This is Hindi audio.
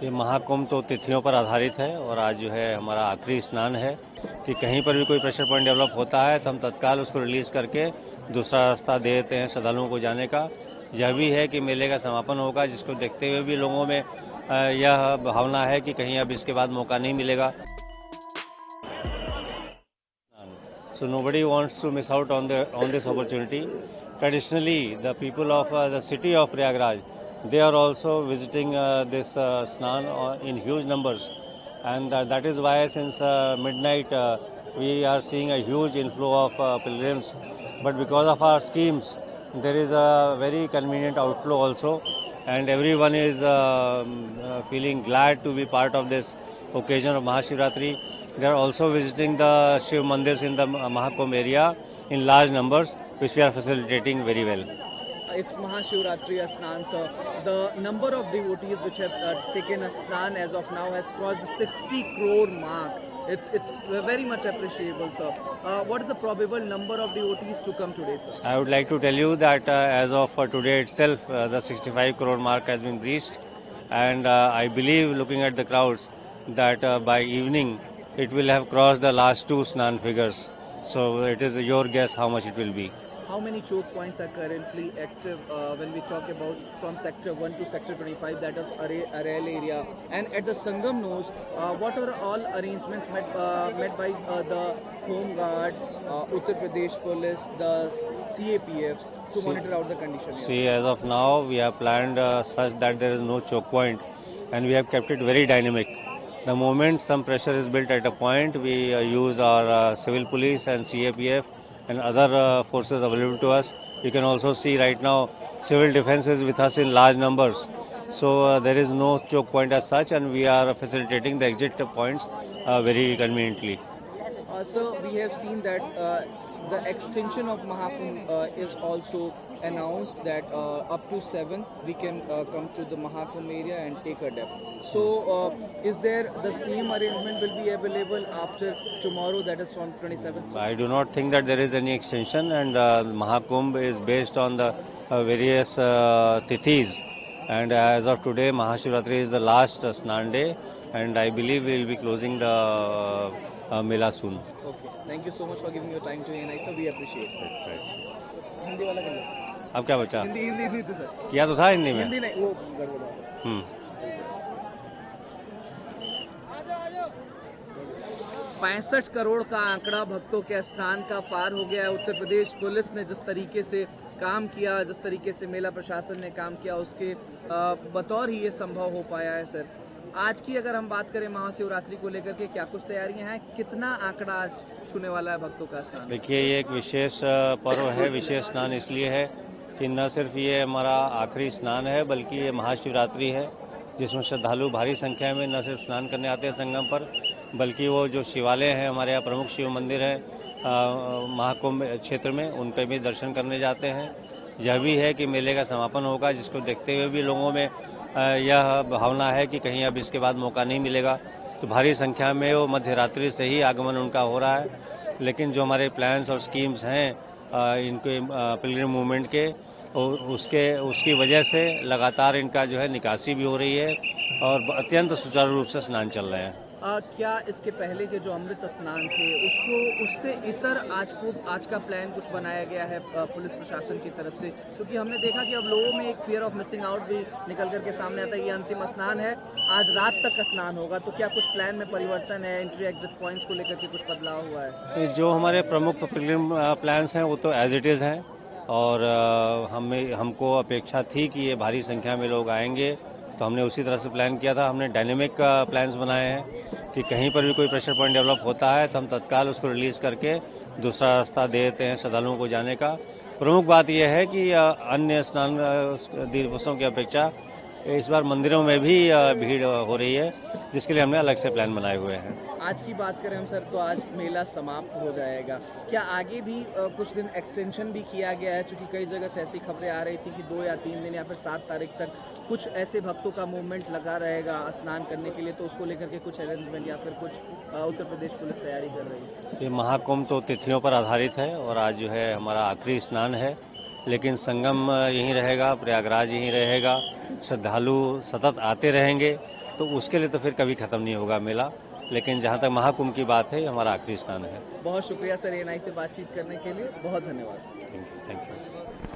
ये महाकुंभ तो तिथियों पर आधारित है और आज जो है हमारा आखिरी स्नान है कि कहीं पर भी कोई प्रेशर पॉइंट डेवलप होता है तो हम तत्काल उसको रिलीज करके दूसरा रास्ता दे देते हैं श्रद्धालुओं को जाने का। यह भी है कि मेले का समापन होगा, जिसको देखते हुए भी लोगों में यह भावना है कि कहीं अब इसके बाद मौका नहीं मिलेगा। So nobody wants to miss out on this opportunity. Traditionally, the people of the city of Prayagraj, they are also visiting this snan in huge numbers, and that is why since midnight we are seeing a huge inflow of pilgrims. But because of our schemes, there is a very convenient outflow also, and everyone is feeling glad to be part of this occasion of Mahashivratri. They are also visiting the Shiv Mandirs in the Mahakumbh area in large numbers, which we are facilitating very well. It's Mahashivratri Asnan, sir. The number of devotees which have taken a snan as of now has crossed the 60 crore mark. It's very much appreciable, sir. What is the probable number of devotees to come today, sir? I would like to tell you that as of today itself, the 65 crore mark has been reached, and I believe, looking at the crowds, that by evening it will have crossed the last two snan figures. So it is your guess how much it will be. How many choke points are currently active when we talk about from sector 1 to sector 25, that is Aral area, and at the Sangam nose, what are all arrangements met by the Home Guard, Uttar Pradesh Police, the CAPFs to monitor out the condition? See, as of now, we have planned such that there is no choke point, and we have kept it very dynamic. The moment some pressure is built at a point, we use our civil police and CAPF and other forces available to us. You can also see right now civil defense is with us in large numbers. So there is no choke point as such, and we are facilitating the exit points very conveniently. So we have seen that the extension of Mahakumbh is also announced that up to 7 we can come to the Mahakumbh area and take a dip. So is there the same arrangement will be available after tomorrow, that is from 27th? I do not think that there is any extension, and Mahakumbh is based on the various tithis, and as of today Mahashivratri is the last Snan day, and I believe we will be closing the Mela soon. Okay, thank you so much for giving your time to ANI, sir. We appreciate it. Hindi वाला कर लो। अब क्या बचा? हिंदी तो सर किया तो था हिंदी में। हिंदी नहीं, वो गड़बड़। 65 करोड़ का आंकड़ा भक्तों के स्नान का पार हो गया है। उत्तर प्रदेश पुलिस ने जिस तरीके से काम किया, जिस तरीके से मेला प्रशासन ने काम किया, उसके बतौर ही ये संभव हो पाया है। सर, आज की अगर हम बात करें महाशिवरात्रि को लेकर के, क्या कुछ तैयारियां हैं? कितना आंकड़ा आज छूने वाला है भक्तों का स्नान? देखिए, ये एक विशेष पर्व है। विशेष स्नान इसलिए है कि न सिर्फ ये हमारा आखिरी स्नान है, बल्कि ये महाशिवरात्रि है, जिसमें श्रद्धालु भारी संख्या में न सिर्फ स्नान करने आते हैं संगम पर, बल्कि वो जो शिवालय हैं, हमारे यहाँ प्रमुख शिव मंदिर हैं महाकुंभ क्षेत्र में, उनके भी दर्शन करने जाते हैं। यह भी है कि मेले का समापन होगा, जिसको देखते हुए भी लोगों में यह भावना है कि कहीं अब इसके बाद मौका नहीं मिलेगा, तो भारी संख्या में वो मध्य रात्रि से ही आगमन उनका हो रहा है। लेकिन जो हमारे प्लान्स और स्कीम्स हैं इनके पिलग्रिम मूवमेंट के, उसकी वजह से लगातार इनका जो है निकासी भी हो रही है और अत्यंत सुचारू रूप से स्नान चल रहे हैं। क्या इसके पहले के जो अमृत स्नान थे उससे इतर आज का प्लान कुछ बनाया गया है पुलिस प्रशासन की तरफ से? क्योंकि हमने देखा कि अब लोगों में एक फियर ऑफ मिसिंग आउट भी निकल करके सामने आता है। ये अंतिम स्नान है, आज रात तक का स्नान होगा, तो क्या कुछ प्लान में परिवर्तन है? एंट्री एग्जिट पॉइंट्स को लेकर के कुछ बदलाव हुआ है? जो हमारे प्रमुख पिलग्रिम प्लान्स हैं वो तो एज इट इज़ हैं, और हमको अपेक्षा थी कि ये भारी संख्या में लोग आएंगे, तो हमने उसी तरह से प्लान किया था। हमने डायनेमिक प्लान्स बनाए हैं कि कहीं पर भी कोई प्रेशर पॉइंट डेवलप होता है तो हम तत्काल उसको रिलीज करके दूसरा रास्ता दे देते हैं श्रद्धालुओं को जाने का। प्रमुख बात यह है कि अन्य स्नान दिवसों की अपेक्षा इस बार मंदिरों में भी भीड़ हो रही है, जिसके लिए हमने अलग से प्लान बनाए हुए हैं। आज की बात करें हम सर, तो आज मेला समाप्त हो जाएगा, क्या आगे भी कुछ दिन एक्सटेंशन भी किया गया है? क्योंकि कई जगह से ऐसी खबरें आ रही थी कि 2 या 3 दिन या फिर 7 तारीख तक कुछ ऐसे भक्तों का मूवमेंट लगा रहेगा स्नान करने के लिए, तो उसको लेकर के कुछ अरेंजमेंट या फिर कुछ उत्तर प्रदेश पुलिस तैयारी कर रही है? ये महाकुंभ तो तिथियों पर आधारित है और आज जो है हमारा आखिरी स्नान है, लेकिन संगम यहीं रहेगा, प्रयागराज यहीं रहेगा, श्रद्धालु सतत आते रहेंगे तो उसके लिए तो फिर कभी ख़त्म नहीं होगा मेला। लेकिन जहाँ तक महाकुंभ की बात है, ये हमारा आखिरी स्नान है। बहुत शुक्रिया सर एएनआई से बातचीत करने के लिए, बहुत धन्यवाद। Thank you.